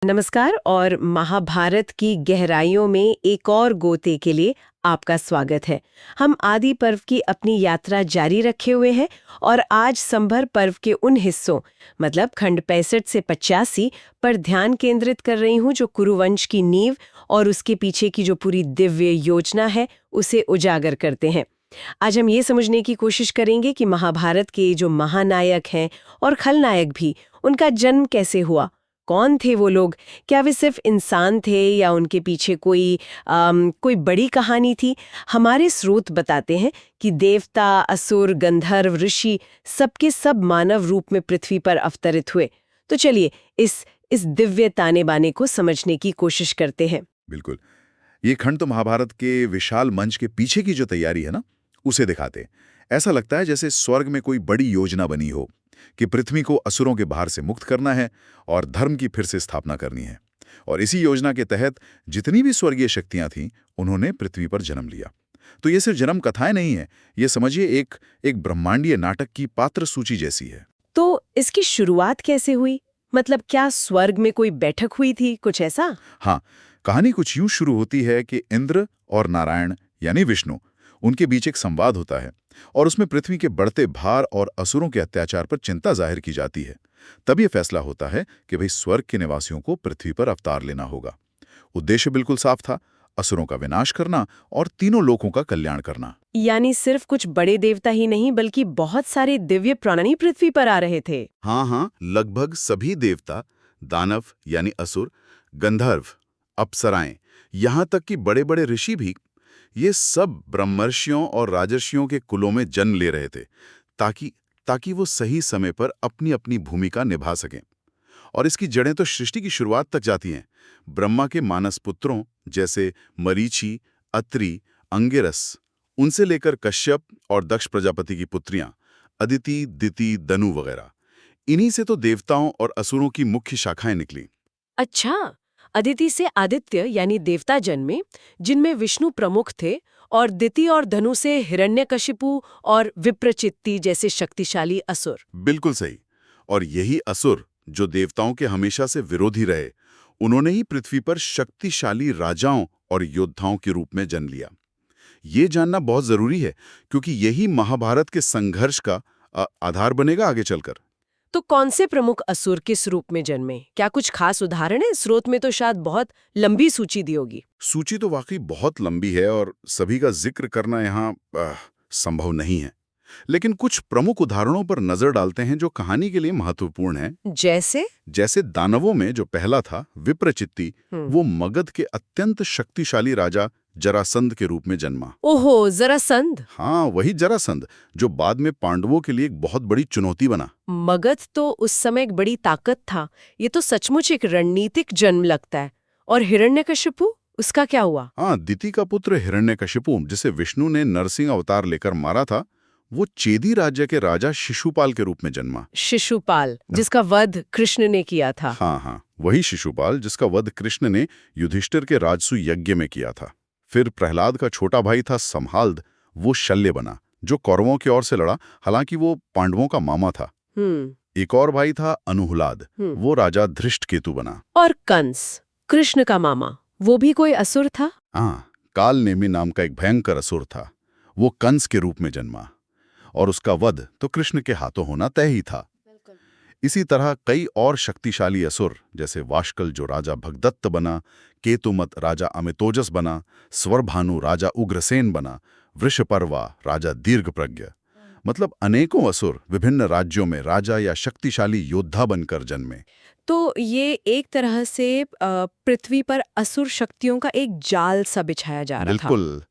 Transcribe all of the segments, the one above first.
नमस्कार और महाभारत की गहराइयों में एक और गोते के लिए आपका स्वागत है। हम आदि पर्व की अपनी यात्रा जारी रखे हुए हैं और आज संभर पर्व के उन हिस्सों मतलब खंड 65 से 85 पर ध्यान केंद्रित कर रही हूँ जो कुरुवंश की नींव और उसके पीछे की जो पूरी दिव्य योजना है उसे उजागर करते हैं। आज हम ये समझने की कोशिश करेंगे कि महाभारत के जो महानायक हैं और खलनायक भी, उनका जन्म कैसे हुआ, कौन थे वो लोग, क्या वे सिर्फ इंसान थे या उनके पीछे कोई बड़ी कहानी थी। हमारे स्रोत बताते हैं कि देवता, असुर, गंधर्व, ऋषि सबके सब मानव रूप में पृथ्वी पर अवतरित हुए। तो चलिए इस दिव्य ताने बाने को समझने की कोशिश करते हैं। बिल्कुल। ये खंड तो महाभारत के विशाल मंच के पीछे की जो तैयारी है ना, उसे दिखाते हैं। ऐसा लगता है जैसे स्वर्ग में कोई बड़ी योजना बनी हो कि पृथ्वी को असुरों के भार से मुक्त करना है और धर्म की फिर से स्थापना करनी है। और इसी योजना के तहत जितनी भी स्वर्गीय शक्तियां थीं, उन्होंने पृथ्वी पर जन्म लिया। तो ये सिर्फ जन्म कथाएं नहीं है, ये समझिए एक ब्रह्मांडीय नाटक की पात्र सूची जैसी है। तो इसकी शुरुआत कैसे हुई? मतलब क्या स्वर्ग में कोई बैठक हुई थी, कुछ ऐसा? हाँ, कहानी कुछ यूं शुरू होती है कि इंद्र और नारायण यानी विष्णु, उनके बीच एक संवाद होता है और उसमें पृथ्वी के बढ़ते भार और असुरों के अत्याचार पर चिंता जाहिर की जाती है। तब यह फैसला होता है कि भाई स्वर्ग के निवासियों को पृथ्वी पर अवतार लेना होगा। उद्देश्य बिल्कुल साफ था, असुरों का विनाश करना और तीनों लोकों का कल्याण करना। यानी सिर्फ कुछ बड़े देवता ही नहीं बल्कि बहुत सारे दिव्य प्राणी पृथ्वी पर आ रहे थे। हाँ, लगभग सभी देवता, दानव यानी असुर, गंधर्व, अप्सराएं, यहाँ तक कि बड़े बड़े ऋषि भी, ये सब ब्रह्मर्षियों और राजर्षियों के कुलों में जन्म ले रहे थे ताकि ताकि वो सही समय पर अपनी अपनी भूमिका निभा सकें। और इसकी जड़ें तो सृष्टि की शुरुआत तक जाती हैं। ब्रह्मा के मानस पुत्रों जैसे मरीचि, अत्रि, अंगिरस, उनसे लेकर कश्यप और दक्ष प्रजापति की पुत्रियां अदिति, दिति, दनु वगैरह, इन्हीं से तो देवताओं और असुरों की मुख्य शाखाएं निकली। अच्छा, अदिति से आदित्य यानी देवता जन्मे, जिनमें विष्णु प्रमुख थे, और दिति और धनु से हिरण्यकशिपु और विप्रचित्ति जैसे शक्तिशाली असुर। बिल्कुल सही। और यही असुर, जो देवताओं के हमेशा से विरोधी रहे, उन्होंने ही पृथ्वी पर शक्तिशाली राजाओं और योद्धाओं के रूप में जन्म लिया। ये जानना बहुत जरूरी है क्योंकि यही महाभारत के संघर्ष का आधार बनेगा आगे चलकर। तो कौन से प्रमुख असुर किस रूप में जन्मे? क्या कुछ खास उदाहरण है? स्रोत में तो शायद बहुत लंबी सूची दी होगी। सूची तो वाकई बहुत लंबी है और सभी का जिक्र करना यहाँ संभव नहीं है। लेकिन कुछ प्रमुख उदाहरणों पर नजर डालते हैं जो कहानी के लिए महत्वपूर्ण हैं। जैसे दानवों में जो पहला था विप्रचित्ति, वो मगध के अत्यंत शक्तिशाली राजा जरासंध के रूप में जन्मा। ओहो, जरासंध। हाँ, वही जरासंध, जो बाद में पांडवों के लिए एक बहुत बड़ी चुनौती बना। मगध तो उस समय एक बड़ी ताकत था। ये तो सचमुच एक रणनीतिक जन्म लगता है। और हिरण्यकशिपु, उसका क्या हुआ? हाँ, दिति का पुत्र हिरण्यकशिपु, जिसे विष्णु ने नरसिंह अवतार लेकर मारा था, वो चेदी राज्य के राजा शिशुपाल के रूप में जन्मा। शिशुपाल, जिसका वध कृष्ण ने किया था। हाँ, वही शिशुपाल जिसका वध कृष्ण ने युधिष्ठिर के राजसू यज्ञ में किया था। फिर प्रहलाद का छोटा भाई था संहाल्द, वो शल्य बना, जो कौरवों की ओर से लड़ा, हालांकि वो पांडवों का मामा था। एक और भाई था अनुहलाद, वो राजा धृष्टकेतु बना। और कंस, कृष्ण का मामा, वो भी कोई असुर था? हाँ, कालनेमि नाम का एक भयंकर असुर था, वो कंस के रूप में जन्मा और उसका वध तो कृष्ण के हाथों होना तय ही था। इसी तरह कई और शक्तिशाली असुर, जैसे वाशकल जो राजा भगदत्त बना, केतुमत राजा अमितोजस बना, स्वरभानु राजा उग्रसेन बना, वृषपर्वा राजा दीर्घप्रज्ञ, मतलब अनेकों असुर विभिन्न राज्यों में राजा या शक्तिशाली योद्धा बनकर जन्मे। तो ये एक तरह से पृथ्वी पर असुर शक्तियों का एक जाल सा बिछाया जा रहा था। बिल्कुल,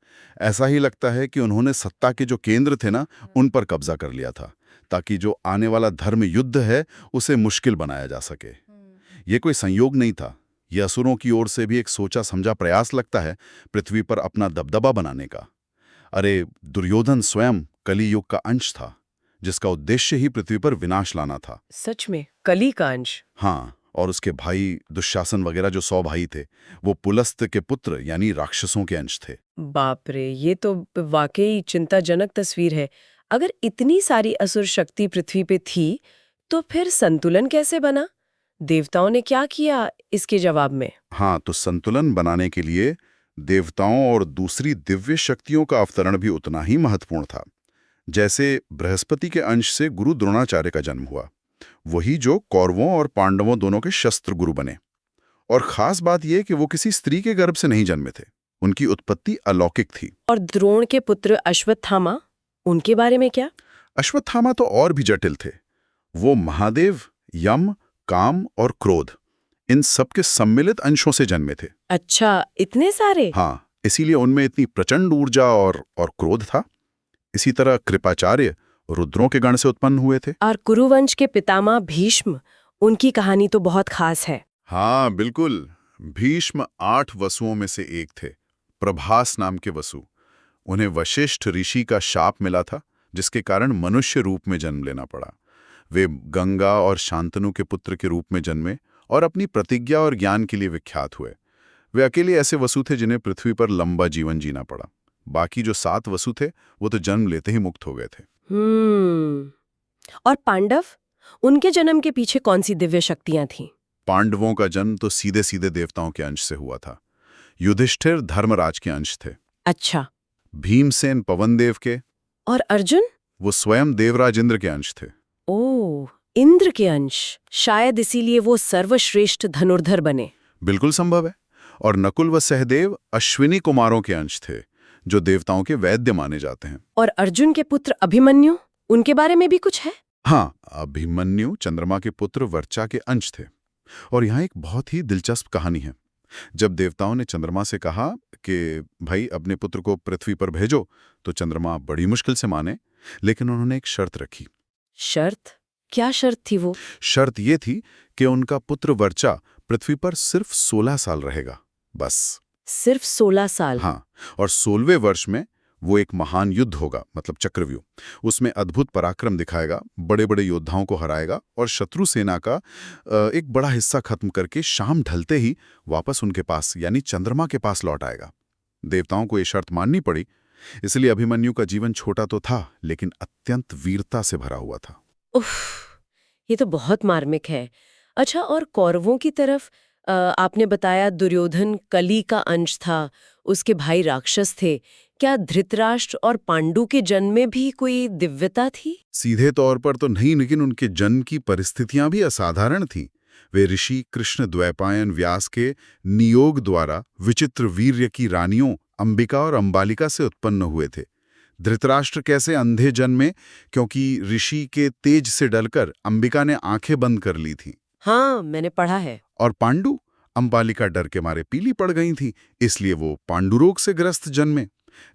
ऐसा ही लगता है कि उन्होंने सत्ता के जो केंद्र थे ना, उन पर कब्जा कर लिया था, ताकि जो आने वाला धर्म युद्ध है उसे मुश्किल बनाया जा सके। ये कोई संयोग नहीं था, ये असुरों की ओर से भी एक सोचा समझा प्रयास लगता है पृथ्वी पर अपना दबदबा बनाने का। अरे, दुर्योधन स्वयं कली युग का अंश था, जिसका उद्देश्य ही पृथ्वी पर विनाश लाना था। सच में कली का अंश? हाँ, और उसके भाई दुशासन वगैरह जो 100 भाई थे, वो पुलस्त के पुत्र यानी राक्षसों के अंश थे। बाप रे, ये तो वाकई चिंताजनक तस्वीर है। अगर इतनी सारी असुर शक्ति पृथ्वी पे थी, तो फिर संतुलन कैसे बना? देवताओं ने क्या किया इसके जवाब में? हाँ, तो संतुलन बनाने के लिए देवताओं और दूसरी दिव्य शक्तियों का अवतरण भी उतना ही महत्वपूर्ण था। जैसे बृहस्पति के अंश से गुरु द्रोणाचार्य का जन्म हुआ, वही जो कौरवों और पांडवों दोनों के शस्त्र गुरु बने। और खास बात यह कि वो किसी स्त्री के गर्भ से नहीं जन्मे थे, उनकी उत्पत्ति अलौकिक थी। और द्रोण के पुत्र अश्वत्थामा, उनके बारे में क्या? अश्वत्थामा तो और भी जटिल थे। वो महादेव, यम, काम और क्रोध, इन सब के सम्मिलित अंशों से जन्मे थे। अच्छा, इतने सारे? हाँ, इसीलिए उनमें इतनी प्रचंड ऊर्जा और क्रोध था। इसी तरह कृपाचार्य रुद्रों के गण से उत्पन्न हुए थे। और कुरुवंश के पितामह भीष्म, उनकी कहानी तो बहुत खास है। हाँ, बिल्कुल। भीष्म 8 वसुओं में से एक थे, प्रभास नाम के वसु। उन्हें वशिष्ठ ऋषि का शाप मिला था, जिसके कारण मनुष्य रूप में जन्म लेना पड़ा। वे गंगा और शांतनु के पुत्र के रूप में जन्मे और अपनी प्रतिज्ञा और ज्ञान के लिए विख्यात हुए। वे अकेले ऐसे वसु थे जिन्हें पृथ्वी पर लंबा जीवन जीना पड़ा। बाकी जो 7 वसु थे, वो तो जन्म लेते ही मुक्त हो गए थे। और पांडव, उनके जन्म के पीछे कौन सी दिव्य शक्तियां थीं? पांडवों का जन्म तो सीधे सीधे देवताओं के अंश से हुआ था। युधिष्ठिर धर्मराज के अंश थे। अच्छा। भीमसेन पवनदेव के। और अर्जुन? वो स्वयं देवराज इंद्र के अंश थे। ओह, इंद्र के अंश। शायद इसीलिए वो सर्वश्रेष्ठ धनुर्धर बने। बिल्कुल संभव है। और नकुल व सहदेव अश्विनी कुमारों के अंश थे, जो देवताओं के वैद्य माने जाते हैं। और अर्जुन के पुत्र अभिमन्यु, उनके बारे में भी कुछ है? हाँ, अभिमन्यु चंद्रमा के पुत्र वर्चा के अंश थे। और यहाँ एक बहुत ही दिलचस्प कहानी है। जब देवताओं ने चंद्रमा से कहा कि भाई अपने पुत्र को पृथ्वी पर भेजो, तो चंद्रमा बड़ी मुश्किल से माने, लेकिन उन्होंने एक शर्त रखी। शर्त? क्या शर्त थी वो? शर्त ये थी कि उनका पुत्र वर्चा पृथ्वी पर सिर्फ 16 साल रहेगा, बस। सिर्फ 16 साल? हाँ, और 16वें वर्ष में वो एक महान युद्ध होगा, मतलब चक्रव्यूह। उसमें अद्भुत पराक्रम दिखाएगा, बड़े बड़े योद्धाओं को हराएगा और शत्रु सेना का एक बड़ा हिस्सा खत्म करके शाम ढलते ही वापस उनके पास यानी चंद्रमा के पास लौट आएगा। देवताओं को ये शर्त माननी पड़ी, इसलिए अभिमन्यु का जीवन छोटा तो था, लेकिन अत्यंत वीरता से भरा हुआ था। उफ, ये तो बहुत मार्मिक है। अच्छा, और कौरवों की तरफ आपने बताया दुर्योधन कली का अंश था, उसके भाई राक्षस थे। क्या धृतराष्ट्र और पांडु के जन्म में भी कोई दिव्यता थी? सीधे तौर पर तो नहीं, लेकिन उनके जन्म की परिस्थितियां भी असाधारण थीं। वे ऋषि कृष्ण द्वैपायन व्यास के नियोग द्वारा विचित्र वीर्य की रानियों अंबिका और अंबालिका से उत्पन्न हुए थे। धृतराष्ट्र कैसे अंधे जन्मे, क्योंकि ऋषि के तेज से डरकर अंबिका ने आंखें बंद कर ली थीं। हाँ, मैंने पढ़ा है। और पांडु, अंबालिका डर के मारे पीली पड़ गई थी, इसलिए वो पांडुरोग से ग्रस्त जन्मे।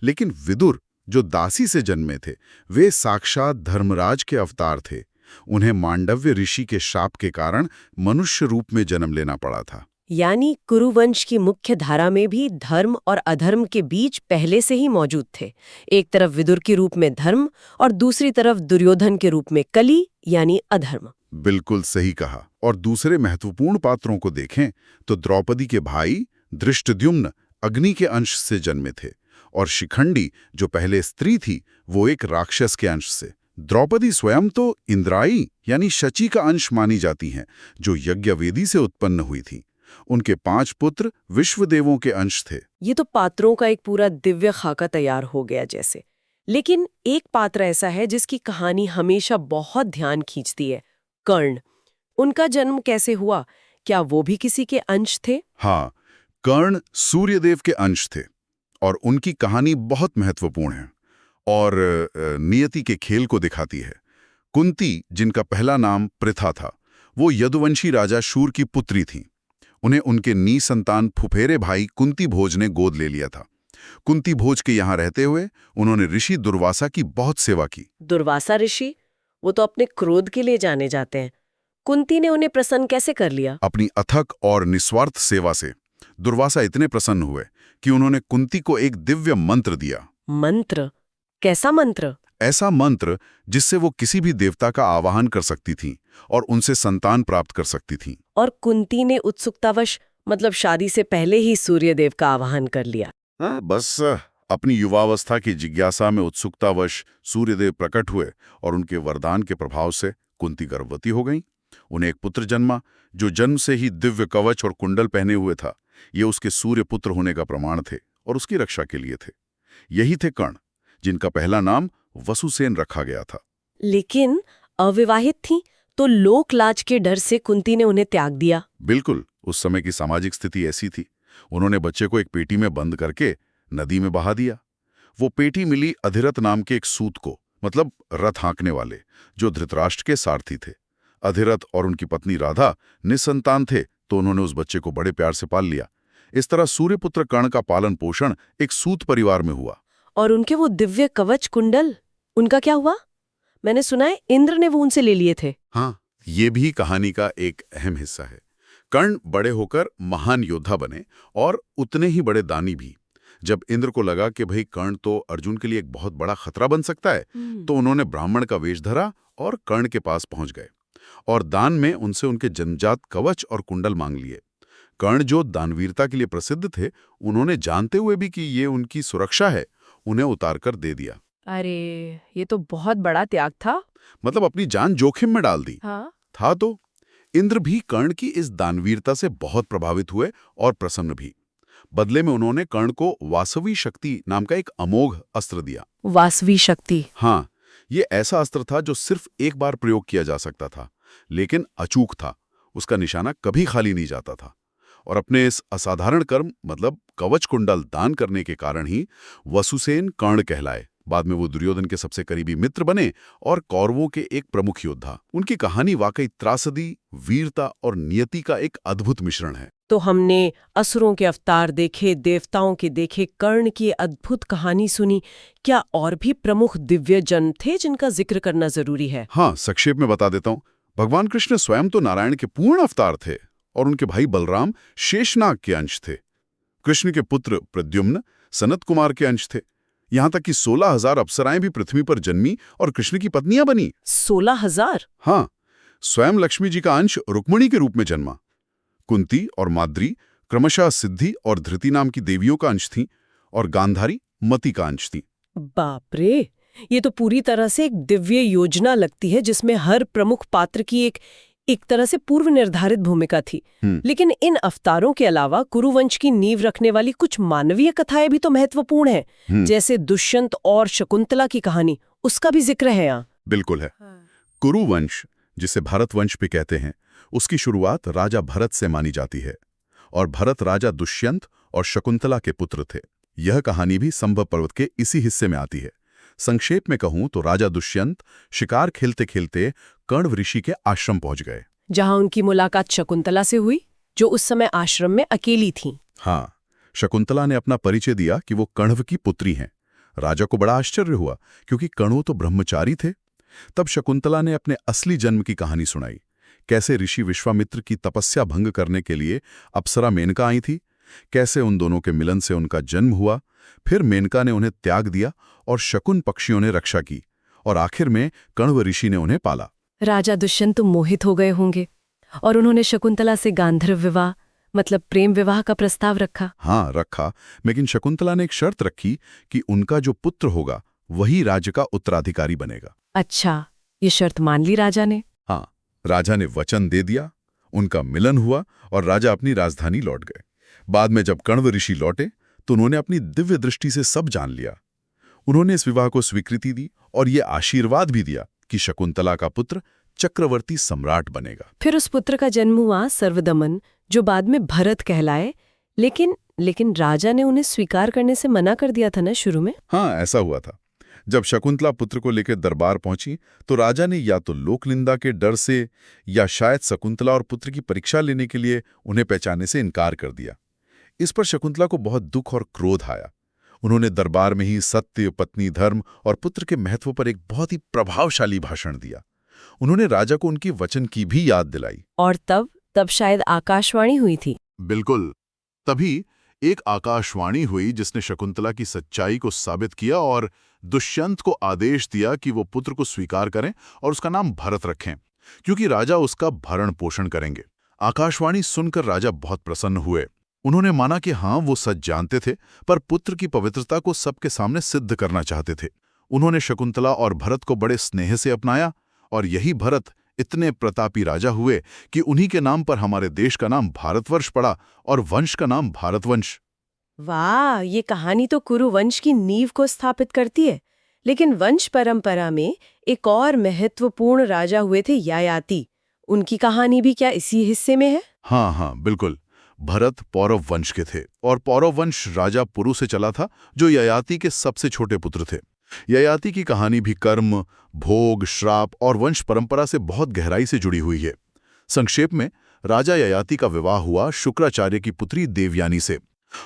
लेकिन विदुर, जो दासी से जन्मे थे, वे साक्षात धर्मराज के अवतार थे। उन्हें मांडव्य ऋषि के शाप के कारण मनुष्य रूप में जन्म लेना पड़ा था। यानी कुरुवंश की मुख्य धारा में भी धर्म और अधर्म के बीच पहले से ही मौजूद थे। एक तरफ विदुर के रूप में धर्म और दूसरी तरफ दुर्योधन के रूप में कली यानी अधर्म। बिल्कुल सही कहा। और दूसरे महत्वपूर्ण पात्रों को देखें तो द्रौपदी के भाई धृष्टद्युम्न अग्नि के अंश से जन्मे थे, और शिखंडी, जो पहले स्त्री थी, वो एक राक्षस के अंश से। द्रौपदी स्वयं तो इंद्राई यानी शची का अंश मानी जाती हैं, जो यज्ञवेदी से उत्पन्न हुई थी। उनके 5 पुत्र विश्वदेवों के अंश थे। ये तो पात्रों का एक पूरा दिव्य खाका तैयार हो गया जैसे। लेकिन एक पात्र ऐसा है जिसकी कहानी हमेशा बहुत ध्यान खींचती है, कर्ण। उनका जन्म कैसे हुआ? क्या वो भी किसी के अंश थे? हाँ, कर्ण सूर्यदेव के अंश थे और उनकी कहानी बहुत महत्वपूर्ण है और नियति के खेल को दिखाती है। कुंती, जिनका पहला नाम पृथा था, वो यदुवंशी राजा शूर की पुत्री थीं। उन्हें उनके निसंतान फुफेरे भाई कुंती भोज ने गोद ले लिया था। कुंती भोज के यहाँ रहते हुए उन्होंने ऋषि दुर्वासा की बहुत सेवा की। दुर्वासा ऋषि? वो तो अपने क्रोध के लिए जाने जाते हैं। कुंती ने उन्हें प्रसन्न कैसे कर लिया? अपनी अथक और निस्वार्थ सेवा से दुर्वासा इतने प्रसन्न हुए कि उन्होंने कुंती को एक दिव्य मंत्र दिया। मंत्र? कैसा मंत्र? ऐसा मंत्र जिससे वो किसी भी देवता का आवाहन कर सकती थीं और उनसे संतान प्राप्त कर सकती थीं। और कुंती ने उत्सुकतावश, मतलब शादी से पहले ही सूर्यदेव का आवाहन कर लिया? बस अपनी युवावस्था की जिज्ञासा में उत्सुकतावश सूर्यदेव प्रकट हुए और उनके वरदान के प्रभाव से कुंती गर्भवती हो गईं। उन्हें एक पुत्र जन्मा जो जन्म से ही दिव्य कवच और कुंडल पहने हुए था। ये उसके सूर्य पुत्र होने का प्रमाण थे और उसकी रक्षा के लिए थे। यही थे कर्ण, जिनका पहला नाम वसुसेन रखा गया था। लेकिन अविवाहित थी, तो लोक लाज के डर से कुंती ने उन्हें त्याग दिया। बिल्कुल, उस समय की सामाजिक स्थिति ऐसी थी। उन्होंने बच्चे को एक पेटी में बंद करके नदी में बहा दिया। वो पेटी मिली अधिरथ नाम के एक सूत को, मतलब रथ हाँकने वाले, जो धृतराष्ट्र के सारथी थे। अधिरथ और उनकी पत्नी राधा निसंतान थे, तो उन्होंने उस बच्चे को बड़े प्यार से पाल लिया। इस तरह सूर्यपुत्र कर्ण का पालन पोषण एक सूत परिवार में हुआ। और उनके वो दिव्य कवच कुंडल, उनका क्या हुआ? मैंने सुना है इंद्र ने वो उनसे ले लिए थे। हाँ, ये भी कहानी का एक अहम हिस्सा है। कर्ण बड़े होकर महान योद्धा बने और उतने ही बड़े दानी भी। जब इंद्र को लगा कि भाई कर्ण तो अर्जुन के लिए एक बहुत बड़ा खतरा बन सकता है, तो उन्होंने ब्राह्मण का वेश धरा और कर्ण के पास पहुंच गए और दान में उनसे उनके जन्मजात कवच और कुंडल मांग लिए। कर्ण जो दानवीरता के लिए प्रसिद्ध थे, उन्होंने जानते हुए भी कि ये उनकी सुरक्षा है, उन्हें उतार कर दे दिया। अरे, ये तो बहुत बड़ा त्याग था। मतलब अपनी जान जोखिम में डाल दी। हाँ। था तो इंद्र भी कर्ण की इस दानवीरता से बहुत प्रभावित हुए और प्रसन्न भी। बदले में उन्होंने कर्ण को वासवी शक्ति नाम का एक अमोघ अस्त्र दिया। वासवी शक्ति? हाँ, ये ऐसा अस्त्र था जो सिर्फ एक बार प्रयोग किया जा सकता था, लेकिन अचूक था। उसका निशाना कभी खाली नहीं जाता था। और अपने इस असाधारण कर्म, मतलब कवच कुंडल दान करने के कारण ही वसुसेन कर्ण कहलाए। बाद में वो दुर्योधन के सबसे करीबी मित्र बने और कौरवों के एक प्रमुख योद्धा। उनकी कहानी वाकई त्रासदी, वीरता और नियति का एक अद्भुत मिश्रण है। तो हमने असुरों के अवतार देखे, देवताओं के देखे, कर्ण की अद्भुत कहानी सुनी। क्या और भी प्रमुख दिव्य जन थे जिनका जिक्र करना जरूरी है? हाँ, संक्षेप में बता देता हूँ। भगवान कृष्ण स्वयं तो नारायण के पूर्ण अवतार थे और उनके भाई बलराम शेषनाग के अंश थे। कृष्ण के पुत्र प्रद्युम्न सनत कुमार के अंश थे। यहाँ तक कि 16,000 अप्सराएं भी पृथ्वी पर जन्मी और कृष्ण की पत्नियां बनी। 16,000? हाँ, स्वयं लक्ष्मी जी का अंश रुक्मिणी के रूप में जन्मा। कुंती और माद्री क्रमशः सिद्धि और धृति नाम की देवियों का अंश थीं और गांधारी मति का अंश थीं। बाप रे, ये तो पूरी तरह से एक दिव्य योजना लगती है जिसमें हर प्रमुख पात्र की एक तरह से पूर्व निर्धारित भूमिका थी। लेकिन इन अवतारों के अलावा कुरुवंश की नींव रखने वाली कुछ मानवीय कथाएं भी तो महत्वपूर्ण हैं, जैसे दुष्यंत और शकुंतला की कहानी, उसका भी जिक्र है यहाँ। बिल्कुल है। कुरुवंश, जिसे भारतवंश भी कहते हैं, उसकी शुरुआत राजा भरत से मानी जाती है और भरत राजा दुष्यंत और शकुंतला के पुत्र थे। यह कहानी भी संभव पर्वत के इसी हिस्से में आती है। संक्षेप में कहूं तो राजा दुष्यंत शिकार खेलते खेलते कण्व ऋषि के आश्रम पहुंच गए, जहां उनकी मुलाकात शकुंतला से हुई, जो उस समय आश्रम में अकेली थी। हाँ, शकुंतला ने अपना परिचय दिया कि वो कण्व की पुत्री हैं। राजा को बड़ा आश्चर्य हुआ क्योंकि कण्व तो ब्रह्मचारी थे। तब शकुंतला ने अपने असली जन्म की कहानी सुनाई, कैसे ऋषि विश्वामित्र की तपस्या भंग करने के लिए अप्सरा मेनका आई थी, कैसे उन दोनों के मिलन से उनका जन्म हुआ, फिर मेनका ने उन्हें त्याग दिया और शकुन पक्षियों ने रक्षा की और आखिर में कण्व ऋषि ने उन्हें पाला। राजा दुष्यंत तो मोहित हो गए होंगे और उन्होंने शकुंतला से गांधर्व विवाह, मतलब प्रेम विवाह का प्रस्ताव रखा। हाँ, रखा, लेकिन शकुंतला ने एक शर्त रखी कि उनका जो पुत्र होगा वही राज्य का उत्तराधिकारी बनेगा। अच्छा, ये शर्त मान ली राजा ने? हाँ, राजा ने वचन दे दिया, उनका मिलन हुआ और राजा अपनी राजधानी लौट गए। बाद में जब कण्व ऋषि लौटे तो उन्होंने अपनी दिव्य दृष्टि से सब जान लिया। उन्होंने इस विवाह को स्वीकृति दी और ये आशीर्वाद भी दिया कि शकुंतला का पुत्र चक्रवर्ती सम्राट बनेगा। फिर उस पुत्र का जन्म हुआ सर्वदमन, जो बाद में भरत कहलाए। लेकिन राजा ने उन्हें स्वीकार करने से मना कर दिया था ना शुरू में? हाँ, ऐसा हुआ था। जब शकुंतला पुत्र को लेकर दरबार पहुंची तो राजा ने या तो लोकनिंदा के डर से या शायद शकुंतला और पुत्र की परीक्षा लेने के लिए उन्हें पहचानने से इनकार कर दिया। इस पर शकुंतला को बहुत दुख और क्रोध आया। उन्होंने दरबार में ही सत्य, पत्नी धर्म और पुत्र के महत्व पर एक बहुत ही प्रभावशाली भाषण दिया। उन्होंने राजा को उनकी वचन की भी याद दिलाई। और तब शायद आकाशवाणी हुई थी। बिल्कुल, तभी एक आकाशवाणी हुई जिसने शकुंतला की सच्चाई को साबित किया और दुष्यंत को आदेश दिया कि वो पुत्र को स्वीकार करें और उसका नाम भरत रखें, क्योंकि राजा उसका भरण पोषण करेंगे। आकाशवाणी सुनकर राजा बहुत प्रसन्न हुए। उन्होंने माना कि हाँ, वो सच जानते थे, पर पुत्र की पवित्रता को सबके सामने सिद्ध करना चाहते थे। उन्होंने शकुंतला और भरत को बड़े स्नेह से अपनाया और यही भरत इतने प्रतापी राजा हुए कि उन्हीं के नाम पर हमारे देश का नाम भारतवर्ष पड़ा और वंश का नाम भारतवंश। वाह, ये कहानी तो कुरु वंश की नींव को स्थापित करती है। लेकिन वंश परंपरा में एक और महत्वपूर्ण राजा हुए थे, ययाति। उनकी कहानी भी क्या इसी हिस्से में है? हाँ हाँ बिल्कुल। भरत पौरव वंश के थे और पौरव वंश राजा पुरु से चला था, जो ययाति के सबसे छोटे पुत्र थे। ययाति की कहानी भी कर्म, भोग, श्राप और वंश परंपरा से बहुत गहराई से जुड़ी हुई है। संक्षेप में, राजा ययाति का विवाह हुआ शुक्राचार्य की पुत्री देवयानी से,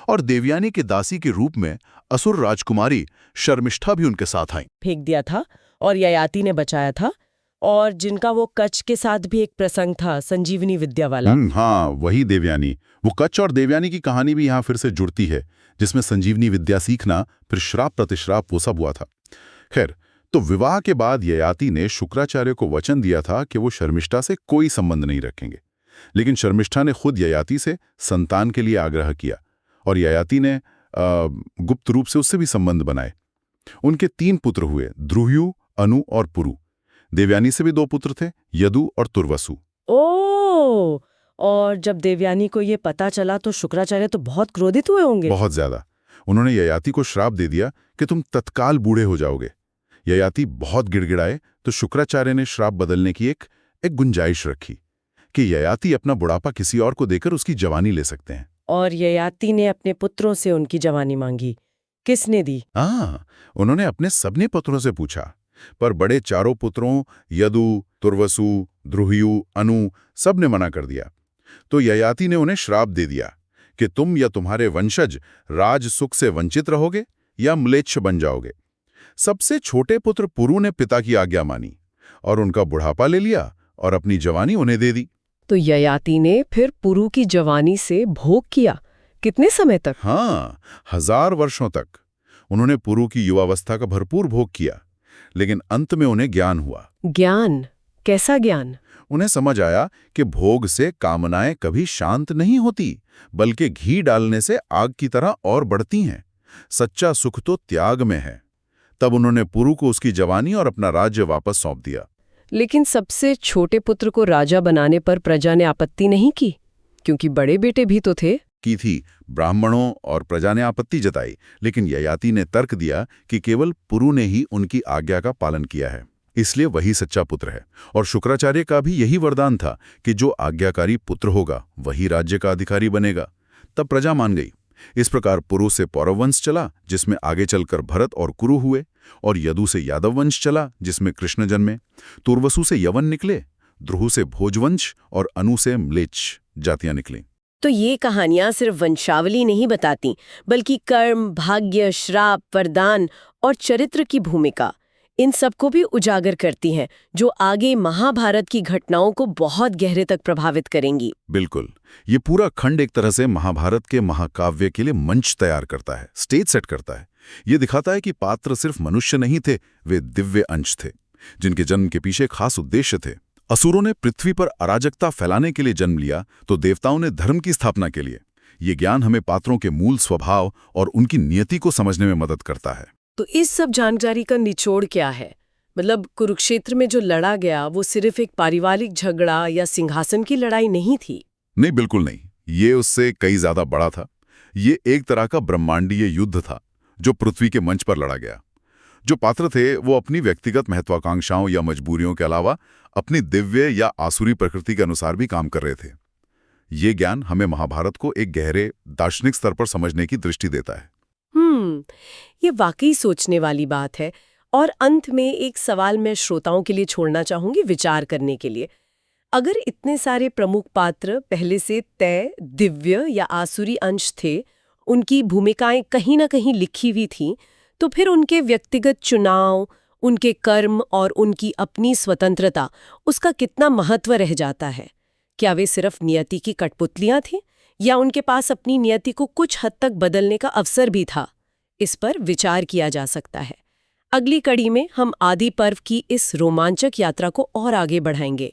और देवयानी के दासी के रूप में असुर राजकुमारी शर्मिष्ठा भी उनके साथ आई। फेंक दिया था और ययाति ने बचाया था, और जिनका वो कच्छ के साथ भी एक प्रसंग था, संजीवनी विद्या वाला। हाँ, वही देवयानी। वो कच्छ और देवयानी की कहानी भी यहाँ फिर से जुड़ती है, जिसमें संजीवनी विद्या सीखना, फिर श्राप प्रतिश्राप, वो सब हुआ था। खैर, तो विवाह के बाद ययाति ने शुक्राचार्य को वचन दिया था कि वो शर्मिष्ठा से कोई संबंध नहीं रखेंगे। लेकिन शर्मिष्ठा ने खुद ययाति से संतान के लिए आग्रह किया, और ययाति ने गुप्त रूप से उससे भी संबंध बनाए। उनके 3 पुत्र हुए, द्रुह्यु, अनु और पुरु। देवयानी से भी 2 पुत्र थे, यदु और तुर्वसु। ओह! और जब देवयानी को ये पता चला तो शुक्राचार्य तो बहुत क्रोधित हुए होंगे। बहुत ज्यादा। उन्होंने ययाति को श्राप दे दिया कि तुम तत्काल बूढ़े हो जाओगे। ययाति बहुत गिड़गिड़ाए तो शुक्राचार्य ने श्राप बदलने की एक गुंजाइश रखी कि ययाति अपना बुढ़ापा किसी और को देकर उसकी जवानी ले सकते हैं। और ययाति ने अपने पुत्रों से उनकी जवानी मांगी। किसने दी? उन्होंने अपने सबने पुत्रों से पूछा, पर बड़े 4 पुत्रों यदु, तुर्वसु, द्रुह्यु, अनु सब ने मना कर दिया। तो ययाति ने उन्हें श्राप दे दिया कि तुम या तुम्हारे वंशज राज सुख से वंचित रहोगे या म्लेच्छ बन जाओगे। सबसे छोटे पुत्र पुरु ने पिता की आज्ञा मानी और उनका बुढ़ापा ले लिया और अपनी जवानी उन्हें दे दी। तो ययाति ने फिर पुरु की जवानी से भोग किया। कितने समय तक? हाँ, 1000 वर्षों तक उन्होंने पुरु की युवावस्था का भरपूर भोग किया। लेकिन अंत में उन्हें ज्ञान हुआ। ज्ञान? कैसा ज्ञान? उन्हें समझ आया कि भोग से कामनाएं कभी शांत नहीं होती, बल्कि घी डालने से आग की तरह और बढ़ती हैं। सच्चा सुख तो त्याग में है। तब उन्होंने पुरु को उसकी जवानी और अपना राज्य वापस सौंप दिया। लेकिन सबसे छोटे पुत्र को राजा बनाने पर प्रजा ने आपत्ति नहीं की, क्योंकि बड़े बेटे भी तो थे। की थी, ब्राह्मणों और प्रजा ने आपत्ति जताई, लेकिन ययाति ने तर्क दिया कि केवल पुरु ने ही उनकी आज्ञा का पालन किया है, इसलिए वही सच्चा पुत्र है। और शुक्राचार्य का भी यही वरदान था कि जो आज्ञाकारी पुत्र होगा वही राज्य का अधिकारी बनेगा। तब प्रजा मान गई। इस प्रकार पुरु से पौरव वंश चला, जिसमें आगे चलकर भरत और कुरु हुए, और यदु से यादव वंश चला, जिसमें कृष्ण जन्मे। तुर्वसु से यवन निकले, द्रुह से भोजवंश और अनु से म्लेच्छ जातियां निकली। तो ये कहानियां सिर्फ वंशावली नहीं बताती, बल्कि कर्म, भाग्य, श्राप, वरदान और चरित्र की भूमिका, इन सबको भी उजागर करती हैं, जो आगे महाभारत की घटनाओं को बहुत गहरे तक प्रभावित करेंगी। बिल्कुल, ये पूरा खंड एक तरह से महाभारत के महाकाव्य के लिए मंच तैयार करता है, स्टेज सेट करता है। ये दिखाता है कि पात्र सिर्फ मनुष्य नहीं थे, वे दिव्य अंश थे, जिनके जन्म के पीछे खास उद्देश्य थे। असुरों ने पृथ्वी पर अराजकता फैलाने के लिए जन्म लिया, तो देवताओं ने धर्म की स्थापना के लिए। ये ज्ञान हमें पात्रों के मूल स्वभाव और उनकी नियति को समझने में मदद करता है। तो इस सब जानकारी का निचोड़ क्या है? मतलब कुरुक्षेत्र में जो लड़ा गया वो सिर्फ एक पारिवारिक झगड़ा या सिंहासन की लड़ाई नहीं थी? नहीं, बिल्कुल नहीं। ये उससे कई ज्यादा बड़ा था। ये एक तरह का ब्रह्मांडीय युद्ध था जो पृथ्वी के मंच पर लड़ा गया। जो पात्र थे वो अपनी व्यक्तिगत महत्वाकांक्षाओं या मजबूरियों के अलावा अपनी दिव्य या आसुरी प्रकृति के अनुसार भी काम कर रहे थे। ये ज्ञान हमें महाभारत को एक गहरे दार्शनिक स्तर पर समझने की दृष्टि देता है। ये वाकई सोचने वाली बात है। और अंत में एक सवाल मैं श्रोताओं के लिए छोड़ना चाहूंगी विचार करने के लिए। अगर इतने सारे प्रमुख पात्र पहले से तय दिव्य या आसुरी अंश थे, उनकी भूमिकाएं कहीं ना कहीं लिखी हुई थीं, तो फिर उनके व्यक्तिगत चुनाव, उनके कर्म और उनकी अपनी स्वतंत्रता, उसका कितना महत्व रह जाता है? क्या वे सिर्फ नियति की कठपुतलियां थीं, या उनके पास अपनी नियति को कुछ हद तक बदलने का अवसर भी था? इस पर विचार किया जा सकता है। अगली कड़ी में हम आदि पर्व की इस रोमांचक यात्रा को और आगे बढ़ाएंगे।